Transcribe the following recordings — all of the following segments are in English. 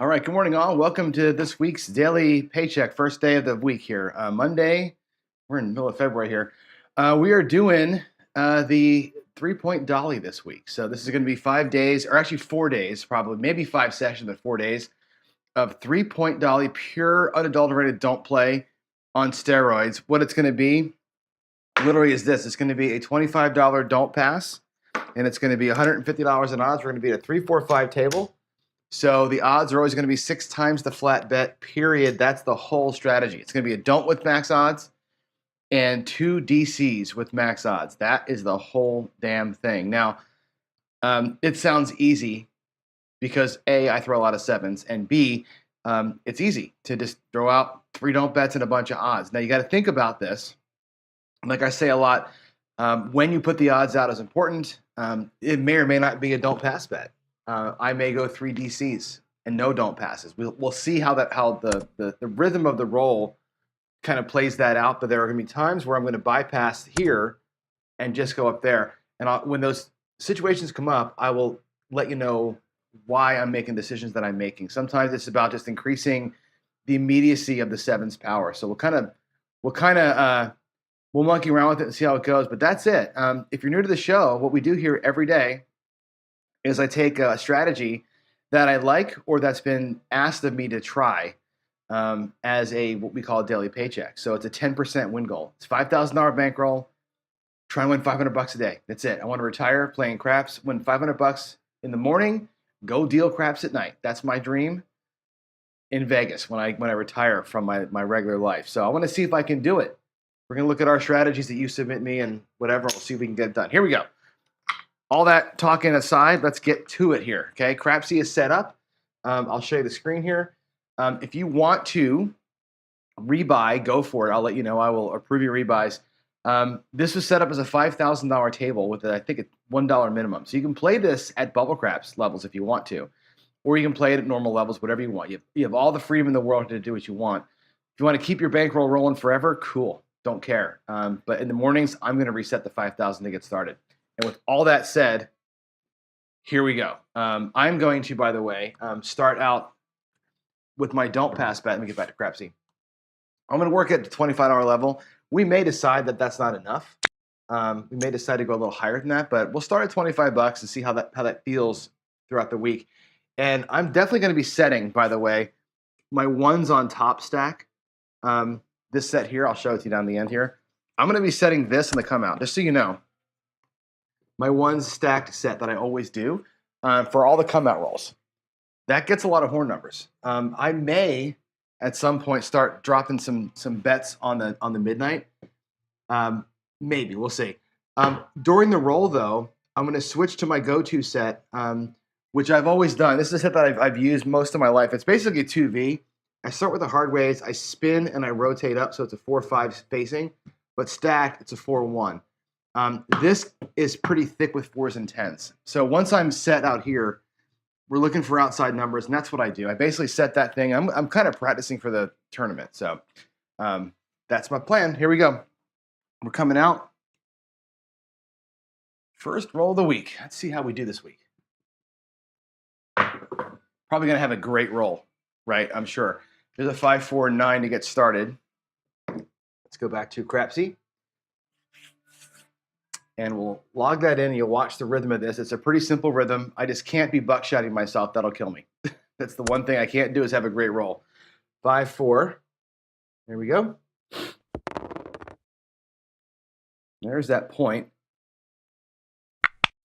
All right, good morning, all. Welcome to this week's daily paycheck, first day of the week here. Monday, we're in the middle of February here. We are doing the 3-point Dolly this week. So this is going to be 5 days, or actually 4 days, probably, maybe 5 sessions, but 4 days of 3-point Dolly, pure, unadulterated, don't play on steroids. What it's going to be literally is this. It's going to be a $25 don't pass, and it's going to be $150 in odds. We're going to be at a 3-4-5 table. So the odds are always going to be 6 times the flat bet, period. That's the whole strategy. It's going to be a don't with max odds and 2 DCs with max odds. That is the whole damn thing. Now, it sounds easy because A, I throw a lot of sevens, and B, it's easy to just throw out 3 don't bets and a bunch of odds. Now, you got to think about this. Like I say a lot, when you put the odds out is important. It may or may not be a don't pass bet. I may go 3 DCs and no don't passes. We'll see how the rhythm of the roll kind of plays that out. But there are going to be times where I'm going to bypass here and just go up there. And when those situations come up, I will let you know why I'm making decisions that I'm making. Sometimes it's about just increasing the immediacy of the sevens power. So we'll monkey around with it and see how it goes. But that's it. If you're new to the show, what we do here every day is I take a strategy that I like or that's been asked of me to try as what we call a daily paycheck. So it's a 10% win goal. It's $5,000 bankroll. Try and win $500 a day. That's it. I want to retire playing craps, win $500 in the morning, go deal craps at night. That's my dream in Vegas when I retire from my regular life. So I want to see if I can do it. We're going to look at our strategies that you submit me and whatever. We'll see if we can get it done. Here we go. All that talking aside, let's get to it here. Okay, Crapsee is set up. I'll show you the screen here. If you want to rebuy, go for it. I'll let you know. I will approve your rebuys. This was set up as a $5,000 table with, I think, a $1 minimum. So you can play this at bubble craps levels if you want to, or you can play it at normal levels, whatever you want. You have all the freedom in the world to do what you want. If you want to keep your bankroll rolling forever, cool. Don't care. But in the mornings, I'm going to reset the 5,000 to get started. And with all that said, here we go. I'm going to, by the way, start out with my don't pass bet. Let me get back to Crapsee. I'm going to work at the $25 level. We may decide that that's not enough. We may decide to go a little higher than that, but we'll start at $25 and see how that feels throughout the week. And I'm definitely going to be setting, by the way, my ones on top stack. This set here, I'll show it to you down the end here. I'm going to be setting this in the come out, just so you know. My ones stacked set that I always do for all the come out rolls. That gets a lot of horn numbers. I may at some point start dropping some bets on the midnight. Maybe, we'll see. During the roll though, I'm going to switch to my go-to set, which I've always done. This is a set that I've used most of my life. It's basically a 2V. I start with the hard ways, I spin and I rotate up, so it's a 4-5 spacing, but stacked, it's a 4-1. This is pretty thick with 4s and 10s. So once I'm set out here, we're looking for outside numbers, and that's what I do. I basically set that thing. I'm kind of practicing for the tournament. So that's my plan. Here we go. We're coming out. First roll of the week. Let's see how we do this week. Probably going to have a great roll, right? I'm sure. There's a 5, 4, 9 to get started. Let's go back to Crapsee. And we'll log that in, and you'll watch the rhythm of this. It's a pretty simple rhythm. I just can't be buckshotting myself. That'll kill me. That's the one thing I can't do is have a great roll. 5, 4. There we go. There's that point.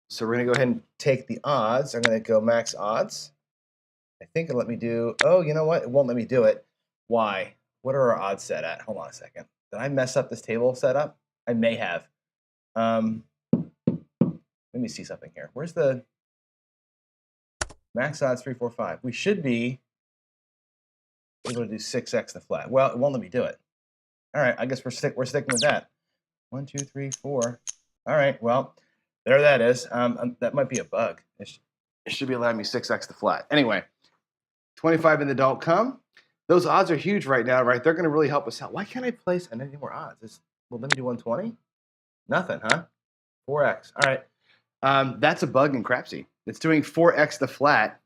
So we're going to go ahead and take the odds. I'm going to go max odds. I think it'll let me do, oh, you know what? It won't let me do it. Why? What are our odds set at? Hold on a second. Did I mess up this table setup? I may have. Let me see something here. Where's the max odds 3, 4, 5? We should be able to do 6x the flat. Well, it won't let me do it. All right, I guess we're sticking with that. 1, 2, 3, 4. All right, well, there that is. That might be a bug. It should be allowing me 6x the flat. Anyway, 25 in the don't come. Those odds are huge right now, right? They're going to really help us out. Why can't I place any more odds? Well, let me do 120. Nothing, huh? 4x. All right. That's a bug in Crapsee. It's doing 4x the flat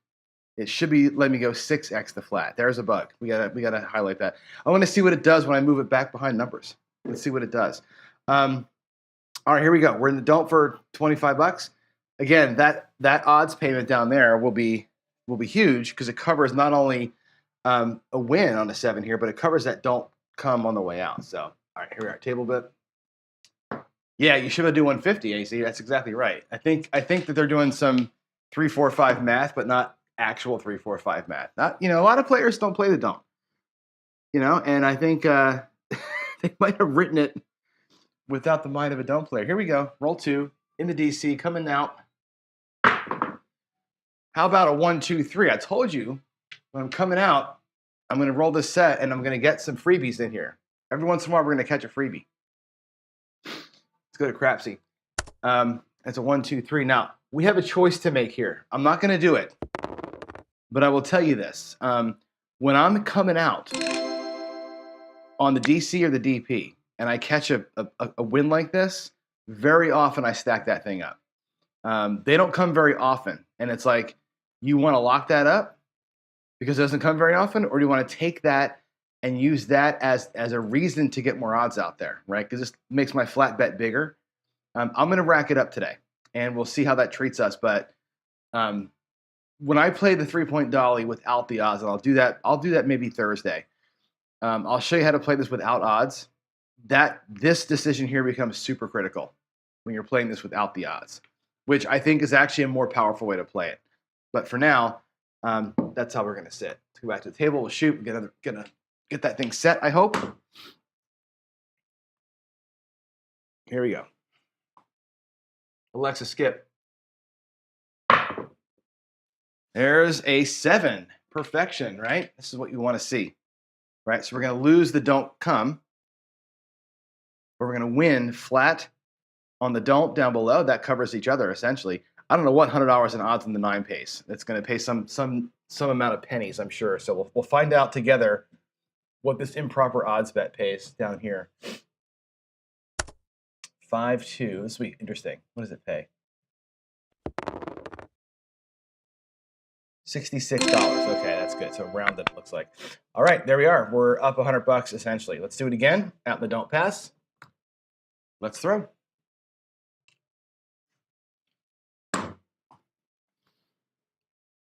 It should be letting me go 6x the flat. There's a bug. We gotta highlight that. I want to see what it does when I move it back behind numbers. Let's see what it does. All right, here we go. We're in the don't for 25 bucks. Again, that odds payment down there will be huge because it covers not only a win on a 7 here, but it covers that don't come on the way out. So, all right, here we are. Table bit. Yeah, you should have do 150, AC. That's exactly right. I think that they're doing some 3, 4, 5 math, but not actual 3, 4, 5 math. Not, a lot of players don't play the don't. And I think they might have written it without the mind of a don't player. Here we go. Roll 2 in the DC coming out. How about a 1, 2, 3? I told you when I'm coming out, I'm going to roll this set and I'm going to get some freebies in here. Every once in a while, we're going to catch a freebie. Let's go to Crapsee. It's a 1, 2, 3. Now, we have a choice to make here. I'm not going to do it, but I will tell you this. When I'm coming out on the DC or the DP and I catch a win like this, very often I stack that thing up. They don't come very often. And it's like, you want to lock that up because it doesn't come very often? Or do you want to take that and use that as a reason to get more odds out there, right? Because this makes my flat bet bigger. I'm going to rack it up today, and we'll see how that treats us. But when I play the 3-point dolly without the odds, and I'll do that maybe Thursday. I'll show you how to play this without odds. This decision here becomes super critical when you're playing this without the odds, which I think is actually a more powerful way to play it. But for now, that's how we're going to sit. Let's go back to the table. We'll shoot. We're gonna get that thing set, I hope. Here we go. Alexa, skip. There's a 7. Perfection, right? This is what you want to see, right? So we're going to lose the don't come, but we're going to win flat on the don't down below. That covers each other, essentially. I don't know what $100 in odds in the 9 pays. It's going to pay some amount of pennies, I'm sure. So we'll find out together what this improper odds bet pays down here. 5-2. This will be interesting. What does it pay? $66. Okay, that's good. So rounded, it looks like. All right, there we are. We're up $100 essentially. Let's do it again. Out in the don't pass. Let's throw.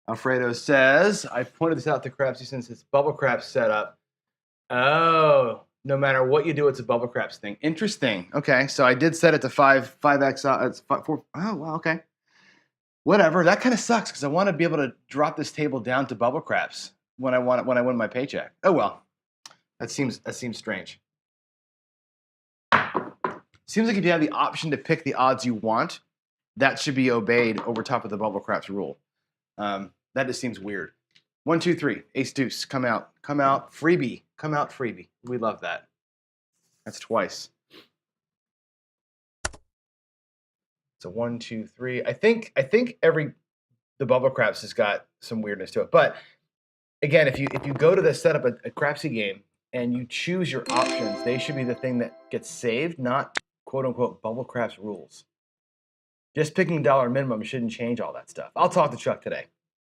Alfredo says, I pointed this out to Crapsee since it's bubble craps setup. Oh, no matter what you do, it's a bubble craps thing. Interesting. Okay, so I did set it to 5x. It's 4. Oh, well, okay. Whatever. That kind of sucks because I want to be able to drop this table down to bubble craps when I win my paycheck. Oh well, that seems strange. Seems like if you have the option to pick the odds you want, that should be obeyed over top of the bubble craps rule. That just seems weird. 1, 2, 3. Ace deuce. Come out. Freebie. Come out. Freebie. We love that. That's twice. So 1, 2, 3. I think the bubble craps has got some weirdness to it. But again, if you go to the setup a Crapsee game and you choose your options, they should be the thing that gets saved, not quote unquote bubble craps rules. Just picking dollar minimum shouldn't change all that stuff. I'll talk to Chuck today.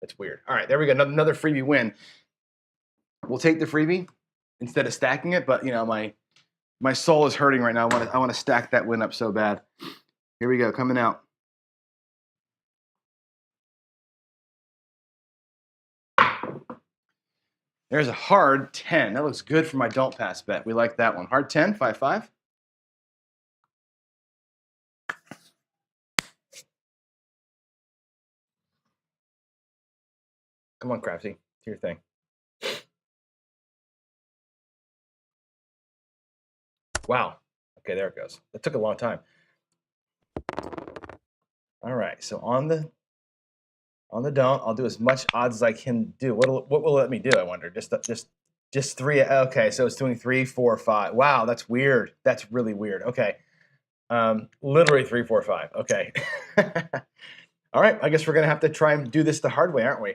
That's weird. All right, there we go. Another freebie win. We'll take the freebie instead of stacking it. But my soul is hurting right now. I want to stack that win up so bad. Here we go, coming out. There's a hard 10. That looks good for my don't pass bet. We like that one. Hard 10, 5-5. Come on, Crapsee. Do your thing. Wow. Okay, there it goes. That took a long time. All right, so on the don't, I'll do as much odds as I can do. What will it let me do? I wonder. Just 3. Okay, so it's doing 3, 4, 5. Wow, that's weird. That's really weird. Okay, literally 3, 4, 5. Okay. All right, I guess we're gonna have to try and do this the hard way, aren't we?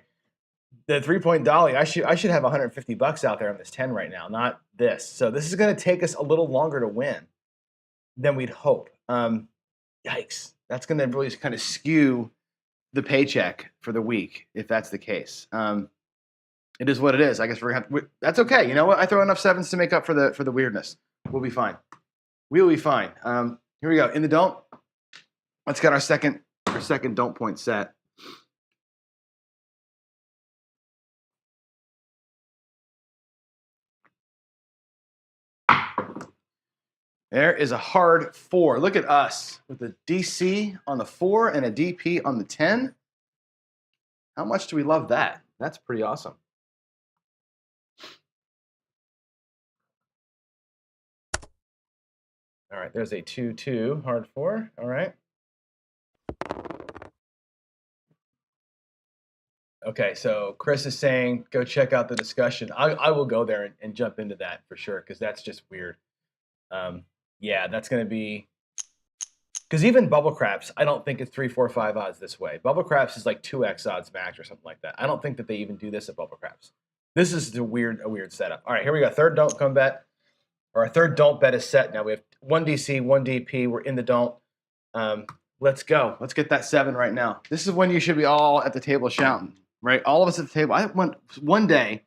The 3-point dolly. I should have $150 out there on this 10 right now, not this. So this is gonna take us a little longer to win than we'd hope. Yikes. That's going to really kind of skew the paycheck for the week if that's the case. It is what it is. I guess that's okay. You know what? I throw enough sevens to make up for the weirdness. We'll be fine. We'll be fine. Here we go. In the don't. Let's get our second don't point set. There is a hard 4. Look at us with a DC on the 4 and a DP on the 10. How much do we love that? That's pretty awesome. All right, there's a 2-2 hard 4. All right. Okay, so Chris is saying go check out the discussion. I will go there and jump into that for sure because that's just weird. Yeah, that's going to be because even Bubble Craps, I don't think it's 3, 4, 5 odds this way. Bubble Craps is like 2x odds max or something like that. I don't think that they even do this at Bubble Craps. This is a weird setup. All right, here we go. Third don't come bet, or our third don't bet is set. Now we have 1 DC, 1 DP. We're in the don't. Let's go. Let's get that 7 right now. This is when you should be all at the table shouting, right? All of us at the table. One day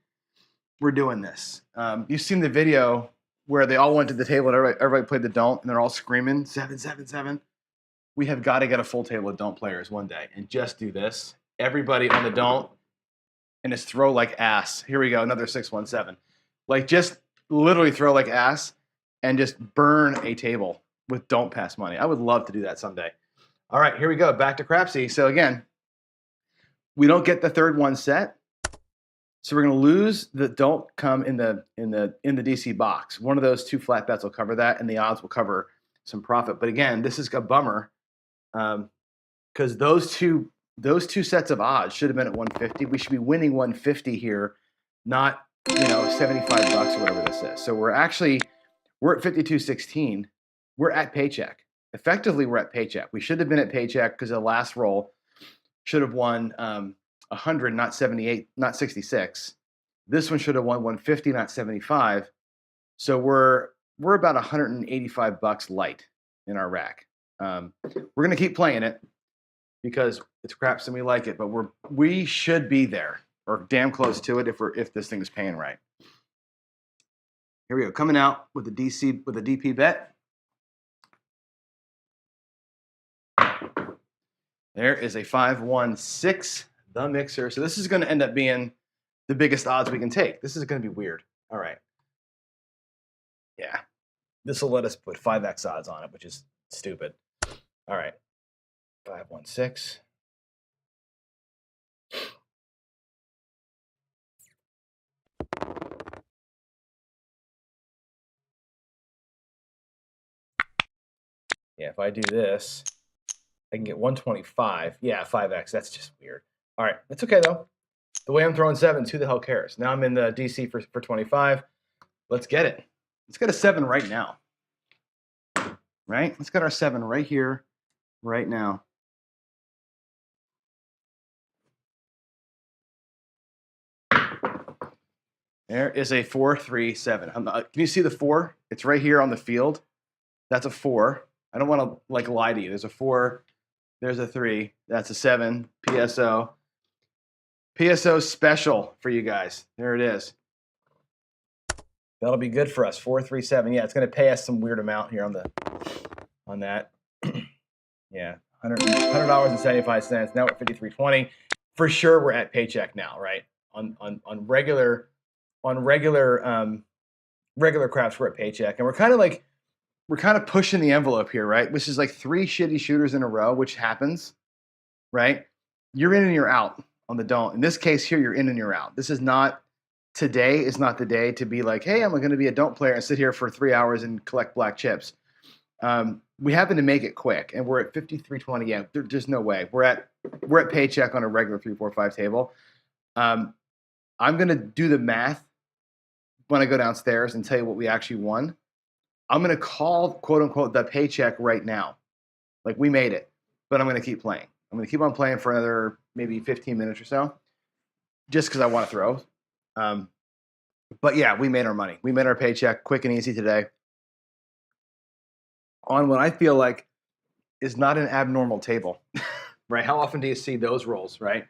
we're doing this. You've seen the video where they all went to the table and everybody played the don't, and they're all screaming, 7, 7, 7. We have got to get a full table of don't players one day and just do this. Everybody on the don't, and just throw like ass. Here we go, another 6-1-7. Like just literally throw like ass and just burn a table with don't pass money. I would love to do that someday. All right, here we go, back to Crapsee. So again, we don't get the third one set. So we're going to lose the don't come in the DC box. One of those 2 flat bets will cover that, and the odds will cover some profit. But again, this is a bummer because those two sets of odds should have been at 150. We should be winning 150 here, not $75 or whatever this is. So we're at 52.16. We're at Paycheck. Effectively, we're at Paycheck. We should have been at Paycheck because the last roll should have won 100, not 78, not 66. This one should have won 150, not 75. So we're about $185 light in our rack. We're gonna keep playing it because it's craps and we like it, but we should be there or damn close to it if this thing is paying right. Here we go, coming out with the DC with a DP bet. There is a 5-1-6. The mixer. So this is going to end up being the biggest odds we can take. This is going to be weird. All right. Yeah. This will let us put 5x odds on it, which is stupid. All right. 5-1-6. Yeah, if I do this, I can get 125. Yeah, 5x. That's just weird. All right, that's okay though. The way I'm throwing 7s, who the hell cares? Now I'm in the DC for 25. Let's get it. Let's get a 7 right now. Right? Let's get our 7 right here, right now. There is a 4-3-7. Can you see the 4? It's right here on the field. That's a 4. I don't want to like lie to you. There's a 4. There's a 3. That's a 7. PSO. PSO special for you guys. There it is. That'll be good for us. 4-3-7. Yeah, it's going to pay us some weird amount here on that. Yeah, $100.75. Now we're at 53.20. For sure, we're at Paycheck now, right? On regular craps, we're at Paycheck, and we're kind of pushing the envelope here, right? Which is like 3 shitty shooters in a row, which happens, right? You're in and you're out on the don't. In this case here, you're in and you're out. Today is not the day to be like, hey, I'm going to be a don't player and sit here for 3 hours and collect black chips. We happen to make it quick, and we're at 53.20. Yeah, there's no way. We're at Paycheck on a regular 3-4-5 table. I'm going to do the math when I go downstairs and tell you what we actually won. I'm going to call, quote unquote, the Paycheck right now. Like, we made it, but I'm going to keep playing. I'm going to keep on playing for another maybe 15 minutes or so, just because I want to throw. But yeah, we made our money. We made our Paycheck quick and easy today on what I feel like is not an abnormal table. right? How often do you see those rolls, right?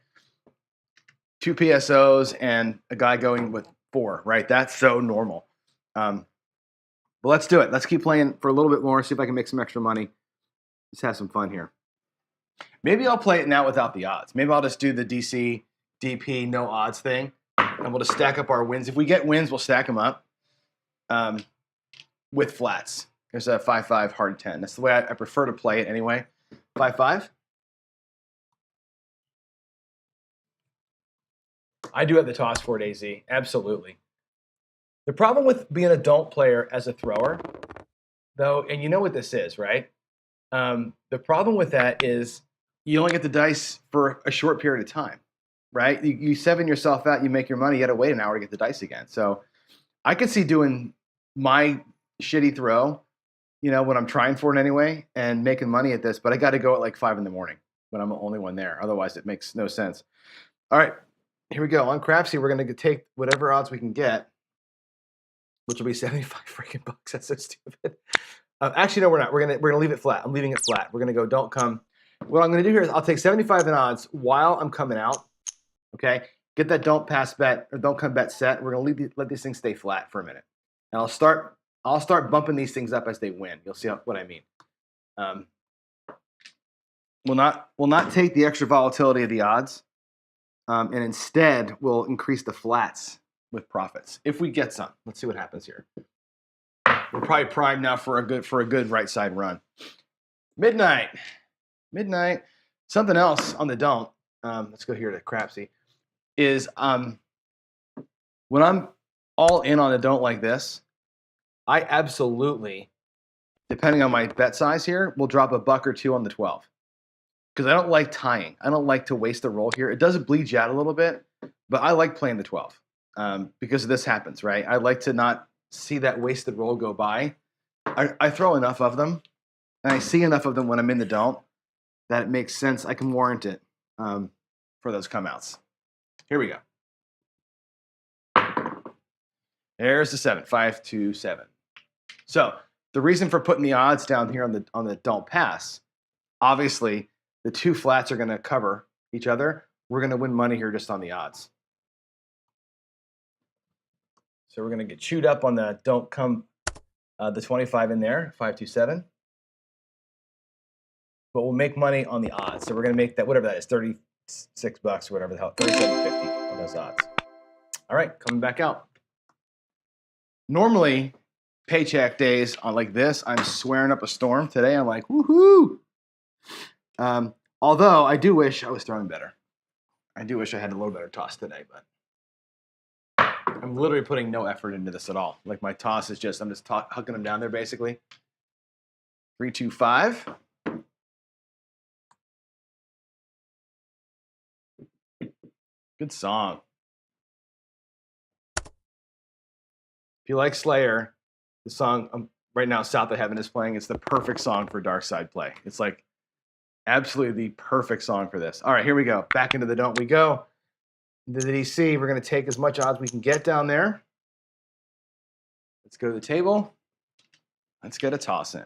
2 PSOs and a guy going with 4, right? That's so normal. But let's do it. Let's keep playing for a little bit more, see if I can make some extra money. Let's have some fun here. Maybe I'll play it now without the odds. Maybe I'll just do the DC, DP, no odds thing, and we'll just stack up our wins. If we get wins, we'll stack them up with flats. There's a 5-5 hard 10. That's the way I prefer to play it anyway. 5-5. I do have the toss for it, AZ. Absolutely. The problem with being a don't player as a thrower, though, and you know what this is, right? The problem with that is you only get the dice for a short period of time, right? You 7 yourself out, you make your money, you got to wait an hour to get the dice again. So I could see doing my shitty throw, you know, when I'm trying for it anyway, and making money at this, but I got to go at like 5 in the morning when I'm the only one there. Otherwise, it makes no sense. All right, here we go. On Crapsee, we're going to take whatever odds we can get, which will be 75 freaking bucks. That's so stupid. Actually, no, we're not. We're gonna leave it flat. I'm leaving it flat. We're gonna go don't come. What I'm gonna do here is I'll take 75 in odds while I'm coming out. Okay, get that don't pass bet or don't come bet set. We're gonna let these things stay flat for a minute, and I'll start bumping these things up as they win. You'll see what I mean. We'll not take the extra volatility of the odds, and instead we'll increase the flats with profits if we get some. Let's see what happens here. We're probably primed now for a good right side run. Midnight. Something else on the don't. Let's go here to Crapsee. Is when I'm all in on a don't like this, I absolutely, depending on my bet size here, will drop $1 or $2 on the 12 because I don't like tying. I don't like to waste the roll here. It does bleed you out a little bit, but I like playing the 12 because this happens, right? I like to not see that wasted roll go by. I throw enough of them, and I see enough of them when I'm in the don't that it makes sense. I can warrant it for those come outs. Here we go. There's the 7, 5, 2, 7. So the reason for putting the odds down here on the don't pass, obviously the 2 flats are going to cover each other. We're going to win money here just on the odds. So we're going to get chewed up on the don't come the 25 in there, 5, 2, 7. But we'll make money on the odds. So we're going to make that, whatever that is, 36 bucks or whatever the hell, 37.50 on those odds. All right, coming back out. Normally, paycheck days on like this, I'm swearing up a storm. Today, I'm like, woohoo! Although I do wish I was throwing better. I do wish I had a little better toss today, but I'm literally putting no effort into this at all. Like my toss is just, I'm just hucking them down there basically. 3, 2, 5. Good song. If you like Slayer, the song right now, South of Heaven is playing. It's the perfect song for Dark Side play. It's like absolutely the perfect song for this. All right, here we go. Back into the don't we go. Into the DC, we're going to take as much odds we can get down there. Let's go to the table. Let's get a toss in.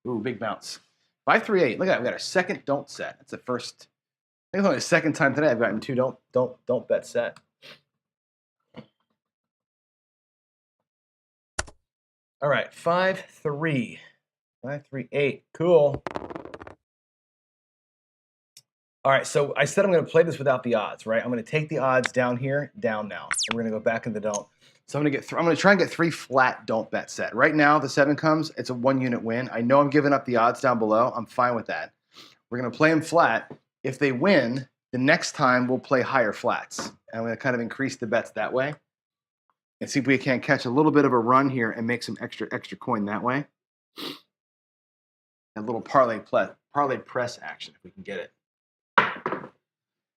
Ooh, big bounce. 5, 3, 8. Look at that. We got our second don't set. That's the first. I think it's only the second time today I've gotten 2 don't bet set. All right, 5, 3. 5, 3, 8. Cool. All right, so I said I'm going to play this without the odds, right? I'm going to take the odds down here, down now. And we're going to go back in the don't. So I'm going to try and get 3 flat don't bet set. Right now, the 7 comes. It's a 1-unit win. I know I'm giving up the odds down below. I'm fine with that. We're going to play them flat. If they win, the next time we'll play higher flats. And I'm going to kind of increase the bets that way. And see if we can catch a little bit of a run here and make some extra coin that way. A little parlay press action if we can get it.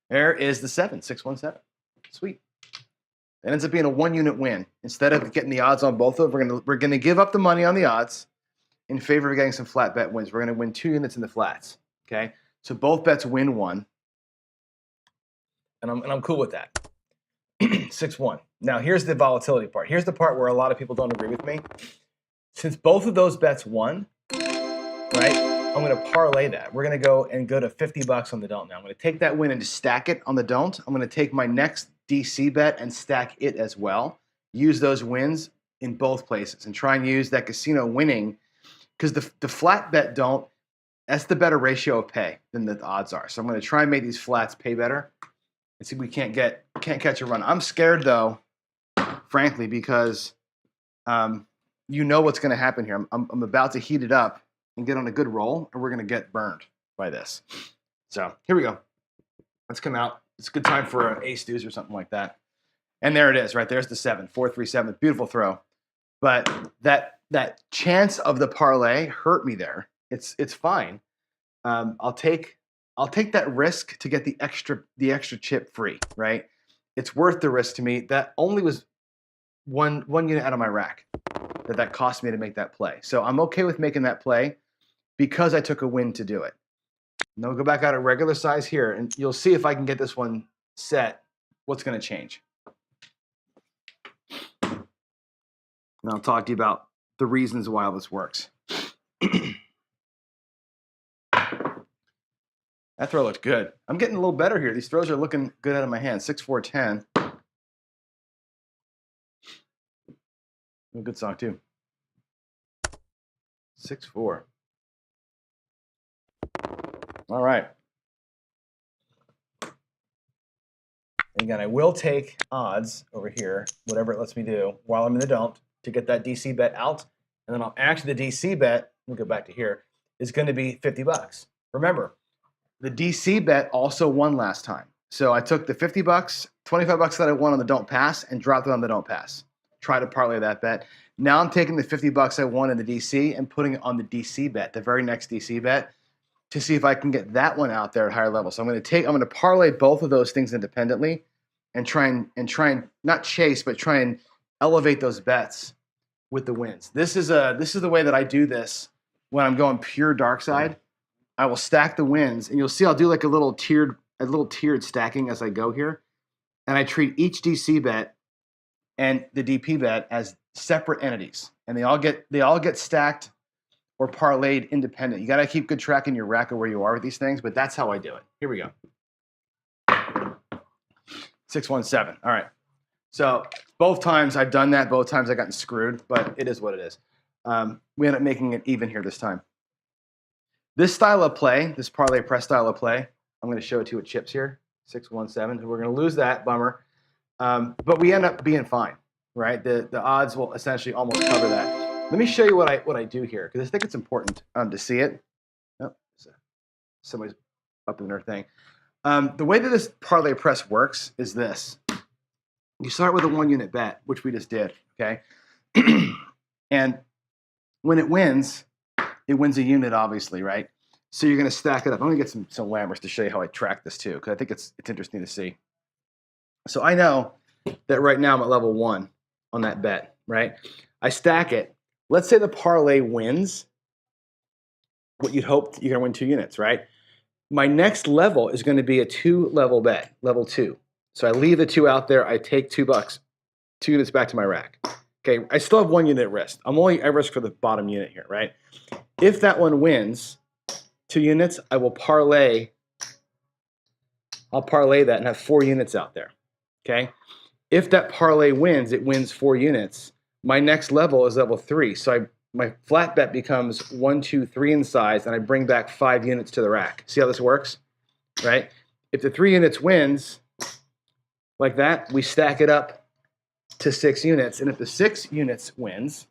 There is the 7, 6, 1, 7. Sweet. It ends up being a 1-unit win. Instead of getting the odds on both of them, we're gonna give up the money on the odds in favor of getting some flat bet wins. We're gonna win 2 units in the flats. Okay, so both bets win 1, and I'm cool with that. 6-1. Now, here's the volatility part. Here's the part where a lot of people don't agree with me. Since both of those bets won, right, I'm going to parlay that. We're going to go to 50 bucks on the don't now. I'm going to take that win and just stack it on the don't. I'm going to take my next DC bet and stack it as well. Use those wins in both places and try and use that casino winning, because the flat bet don't, that's the better ratio of pay than the odds are. So I'm going to try and make these flats pay better and see if we can't catch a run. I'm scared though, frankly, because you know what's going to happen here. I'm about to heat it up and get on a good roll, and we're going to get burned by this. So here we go. Let's come out. It's a good time for an ace deuce or something like that. And there it is, right? There's the 7, 4, 3, 7. Beautiful throw. But that chance of the parlay hurt me there. It's fine. I'll take that risk to get the extra chip free, right? It's worth the risk to me. That only was one unit out of my rack that cost me to make that play. So I'm okay with making that play because I took a win to do it. Now we'll go back out at regular size here, and you'll see if I can get this one set, what's going to change. And I'll talk to you about the reasons why all this works. That throw looked good. I'm getting a little better here. These throws are looking good out of my hand. 6, 4, 10. A good song too. 6, 4. All right. Again, I will take odds over here, whatever it lets me do, while I'm in the don't, to get that DC bet out. And then the DC bet, we'll go back to here, is going to be 50 bucks. Remember, the DC bet also won last time. So I took the 50 bucks, 25 bucks that I won on the don't pass and dropped it on the don't pass. Try to parlay that bet. Now I'm taking the 50 bucks I won in the DC and putting it on the DC bet, the very next DC bet, to see if I can get that one out there at higher level. So I'm going to parlay both of those things independently and try and not chase, but try and elevate those bets with the wins. This is the way that I do this when I'm going pure dark side. I will stack the wins, and you'll see I'll do like a little tiered stacking as I go here, and I treat each DC bet and the DP bet as separate entities, and they all get stacked or parlayed independent. You got to keep good track in your rack of where you are with these things, but that's how I do it. Here we go. 6, 1, 7. All right. So both times I've done that. Both times I've gotten screwed, but it is what it is. We end up making it even here this time. This style of play, this parlay press style of play, I'm going to show it to you with chips here. 6, 1, 7. We're going to lose that, bummer. But we end up being fine, right? The odds will essentially almost cover that. Let me show you what I do here, because I think it's important to see it. Oh, somebody's up in their thing. The way that this parlay press works is this. You start with a 1 unit bet, which we just did, okay? And when it wins a unit, obviously, right? So you're going to stack it up. I'm going to get some lammers to show you how I track this too, because I think it's interesting to see. So I know that right now I'm at level 1 on that bet, right? I stack it. Let's say the parlay wins what you'd hoped. You're going to win 2 units, right? My next level is going to be a 2-level bet, level 2. So I leave the 2 out there. I take $2, 2 units back to my rack. Okay, I still have 1 unit at risk. I risk for the bottom unit here, right? If that one wins 2 units, I'll parlay that and have 4 units out there. Okay? If that parlay wins, it wins 4 units. My next level is level 3. So my flat bet becomes 1, 2, 3 in size, and I bring back 5 units to the rack. See how this works? Right? If the 3 units wins like that, we stack it up to 6 units. And if the 6 units wins,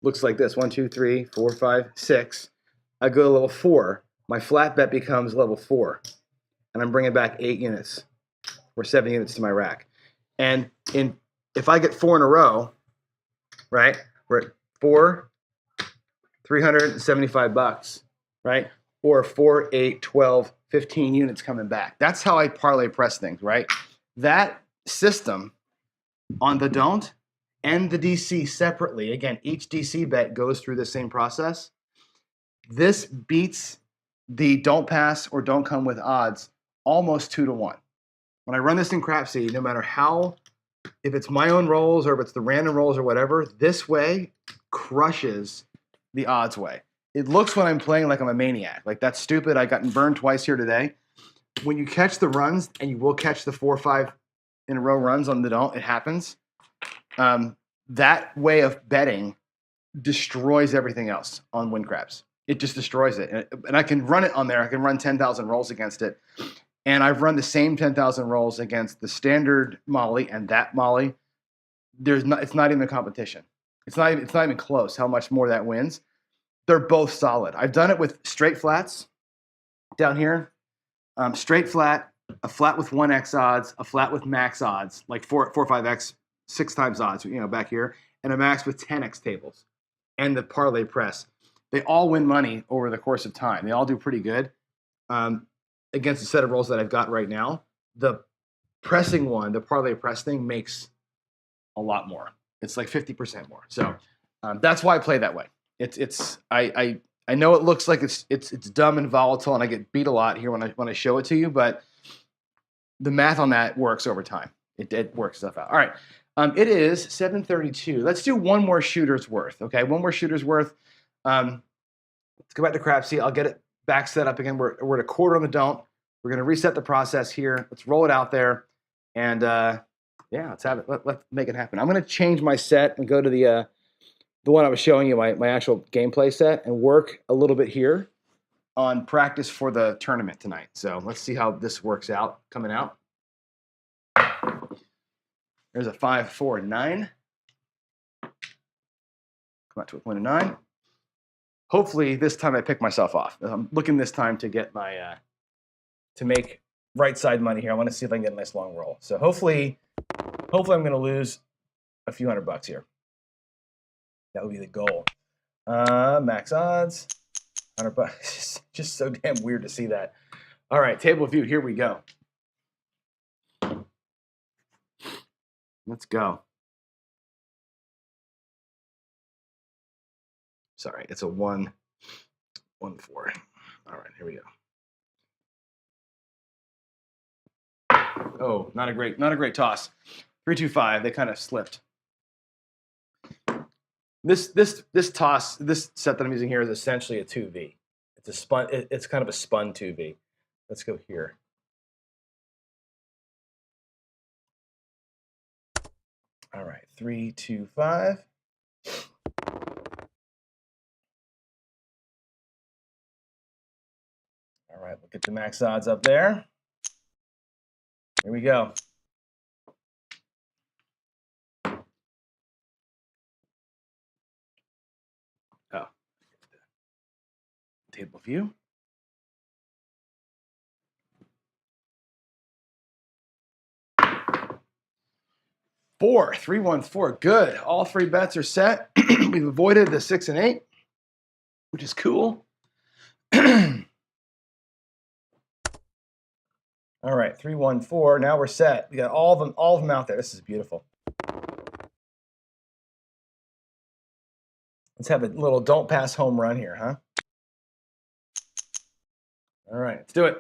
looks like this: 1, 2, 3, 4, 5, 6. I go to level 4. My flat bet becomes level 4. And I'm bringing back 8 units or 7 units to my rack. And if I get 4 in a row, right, we're at 4, 375 bucks, right? Or 4, 8, 12, 15 units coming back. That's how I parlay press things, right? That system on the don't and the DC separately, again, each DC bet goes through the same process. This beats the don't pass or don't come with odds almost 2 to 1. When I run this in Crapsee, no matter how, if it's my own rolls or if it's the random rolls or whatever, this way crushes the odds way. It looks when I'm playing like I'm a maniac. Like that's stupid. I've gotten burned twice here today. When you catch the runs, and you will catch the 4 or 5 in a row runs on the don't, it happens. That way of betting destroys everything else on win craps. It just destroys it. And I can run it on there. I can run 10,000 rolls against it. And I've run the same 10,000 rolls against the standard Molly and that Molly. It's not even a competition. It's not even close how much more that wins. They're both solid. I've done it with straight flats down here. Straight flat, a flat with 1x odds, a flat with max odds, like 4 or 5x, 6 times odds, back here, and a max with 10x tables, and the parlay press. They all win money over the course of time. They all do pretty good against the set of rolls that I've got right now. The pressing one, the parlay press thing, makes a lot more. It's like 50% more. So that's why I play that way. I know it looks like it's dumb and volatile, and I get beat a lot here when I show it to you, but the math on that works over time. It works stuff out. All right, it is 7:32. Let's do one more shooter's worth. Okay, one more shooter's worth. Let's go back to Crapsee. I'll get it back set up again. We're at a quarter on the don't. We're going to reset the process here. Let's roll it out there, and yeah, let's have it. Let's make it happen. I'm going to change my set and go to the one I was showing you, my actual gameplay set, and work a little bit here on practice for the tournament tonight. So let's see how this works out coming out. There's a 5, 4, 9. Come out to a point of 9. Hopefully this time I pick myself off. I'm looking this time to get my to make right side money here. I want to see if I can get a nice long roll. So hopefully I'm going to lose a few $100 here. That would be the goal. Max odds, $100. Just so damn weird to see that. All right, table view. Here we go. Let's go. Sorry, it's a 1, 1, 4. All right, here we go. Oh, not a great toss. 3, 2, 5. They kind of slipped. This toss, this set that I'm using here is essentially a 2V. It's a spun. It's kind of a spun 2V. Let's go here. All right, 3, 2, 5. All right, we'll get the max odds up there. Here we go. Oh, table view. Four, 3, 1, 4. Good. All 3 bets are set. We've avoided the 6 and 8, which is cool. All right, 3, 1, 4. Now we're set. We got all of them out there. This is beautiful. Let's have a little don't pass home run here, huh? All right, let's do it.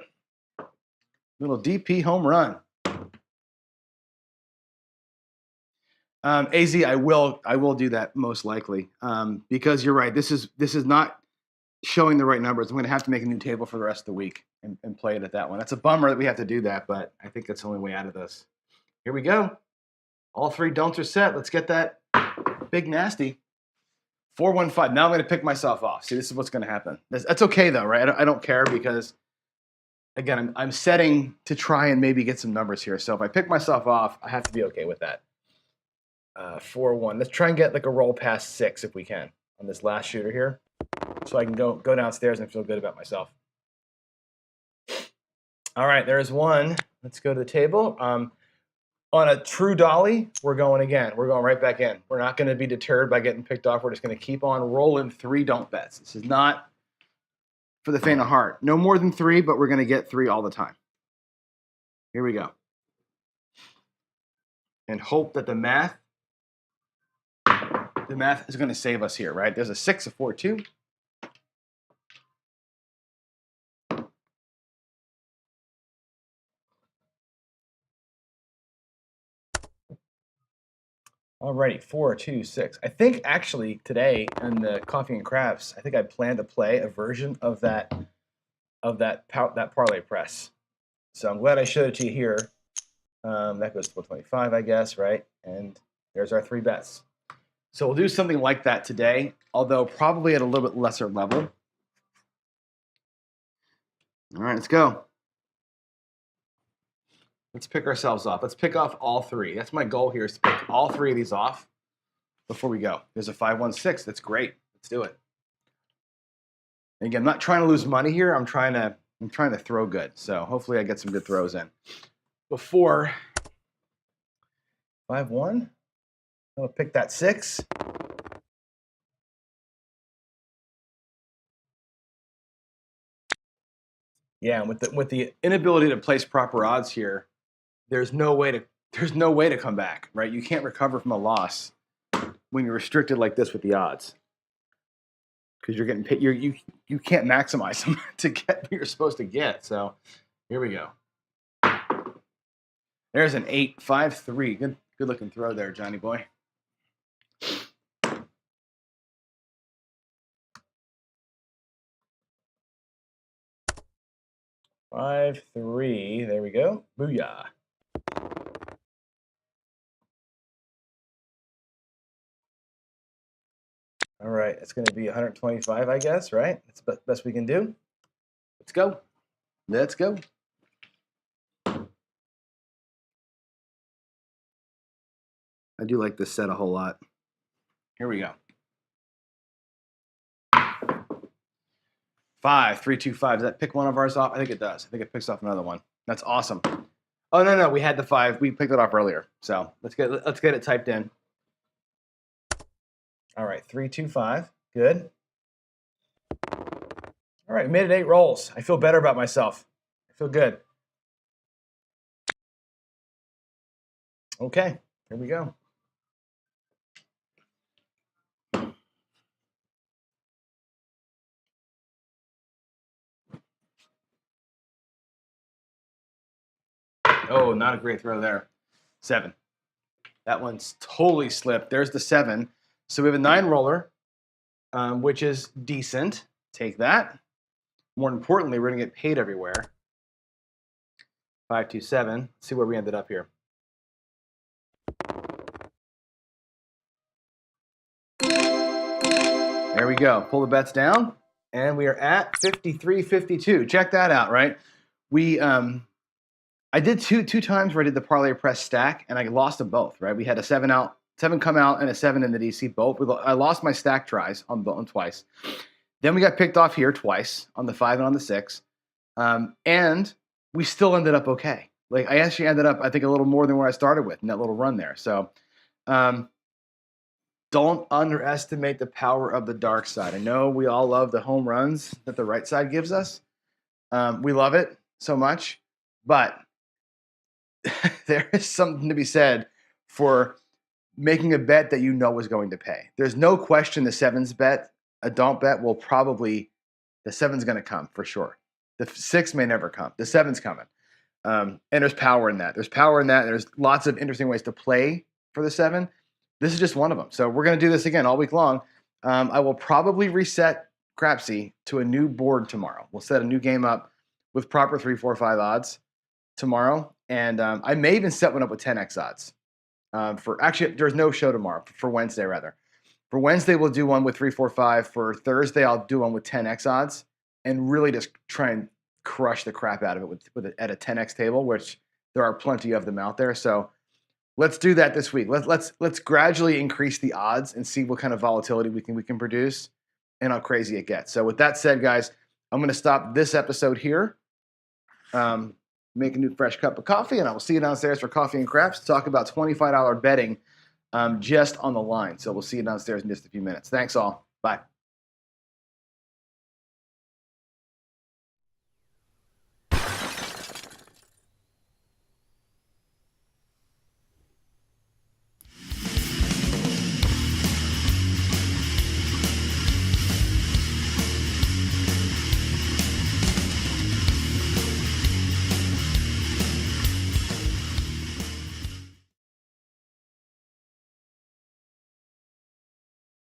Little DP home run. AZ, I will do that most likely because you're right. This is not showing the right numbers. I'm going to have to make a new table for the rest of the week and play it at that one. That's a bummer that we have to do that, but I think that's the only way out of this. Here we go. All 3 don'ts are set. Let's get that big nasty. 4, 1, 5. Now I'm going to pick myself off. See, this is what's going to happen. That's okay though, right? I don't care because again, I'm setting to try and maybe get some numbers here. So if I pick myself off, I have to be okay with that. 4, 1. Let's try and get like a roll past 6 if we can on this last shooter here, so I can go downstairs and feel good about myself. All right, there's 1. Let's go to the table. On a true Dolly, we're going again. We're going right back in. We're not going to be deterred by getting picked off. We're just going to keep on rolling 3 don't bets. This is not for the faint of heart. No more than 3, but we're going to get 3 all the time. Here we go. And hope that the math is going to save us here, right? There's a 6, a 4, 2. Alrighty, 4, 2, 6. I think actually today in the Coffee and Craps, I think I plan to play a version of that parlay press. So I'm glad I showed it to you here. That goes to 125, I guess, right? And there's our 3 bets. So we'll do something like that today, although probably at a little bit lesser level. All right, let's go. Let's pick ourselves off. Let's pick off all 3. That's my goal here, is to pick all 3 of these off before we go. There's a 5-1-6. That's great. Let's do it. And again, I'm not trying to lose money here. I'm trying to throw good. So hopefully I get some good throws in. Before 5-1, I'm gonna pick that 6. Yeah, and with the inability to place proper odds here, there's no way to come back, right? You can't recover from a loss when you're restricted like this with the odds, because you're getting paid. You can't maximize them to get what you're supposed to get. So here we go. There's an 8, 5-3. Good looking throw there, Johnny boy. Five, 3. There we go. Booyah. All right, it's going to be 125, I guess, right? That's the best we can do. Let's go. Let's go. I do like this set a whole lot. Here we go. 5, 3, 2, 5. Does that pick one of ours off? I think it does. I think it picks off another one. That's awesome. Oh no, we had the 5. We picked it off earlier. So let's get it typed in. All right, 3, 2, 5. Good. All right, made it 8 rolls. I feel better about myself. I feel good. Okay, here we go. Oh, not a great throw there. 7. That one's totally slipped. There's the 7. So we have a 9 roller, which is decent. Take that. More importantly, we're going to get paid everywhere. 5, 2, 7. Let's see where we ended up here. There we go. Pull the bets down, and we are at 53.52. Check that out, right? I did two times where I did the parlay press stack, and I lost them both, right? We had a 7 come out, and a 7 in the DC both. I lost my stack tries on twice. Then we got picked off here twice on the 5 and on the 6, and we still ended up okay. Like I actually ended up, I think, a little more than where I started with in that little run there. So, don't underestimate the power of the dark side. I know we all love the home runs that the right side gives us. We love it so much, but there is something to be said for making a bet that you know is going to pay. There's no question the 7's bet, a don't bet, will probably, the 7's going to come for sure. The 6 may never come. The 7's coming. And there's power in that. There's power in that. There's lots of interesting ways to play for the 7. This is just one of them. So we're going to do this again all week long. I will probably reset Crapsee to a new board tomorrow. We'll set a new game up with proper 3, 4, 5 odds tomorrow. And I may even set one up with 10x odds. Actually, there's no show tomorrow, for Wednesday rather. For Wednesday, we'll do one with 3, 4, 5. For Thursday, I'll do one with 10x odds and really just try and crush the crap out of it at a 10x table, which there are plenty of them out there. So let's do that this week. Let's gradually increase the odds and see what kind of volatility we can produce and how crazy it gets. So with that said, guys, I'm going to stop this episode here. Make a new fresh cup of coffee, and I will see you downstairs for Coffee and Craps to talk about $25 betting just on the line. So we'll see you downstairs in just a few minutes. Thanks all. Bye.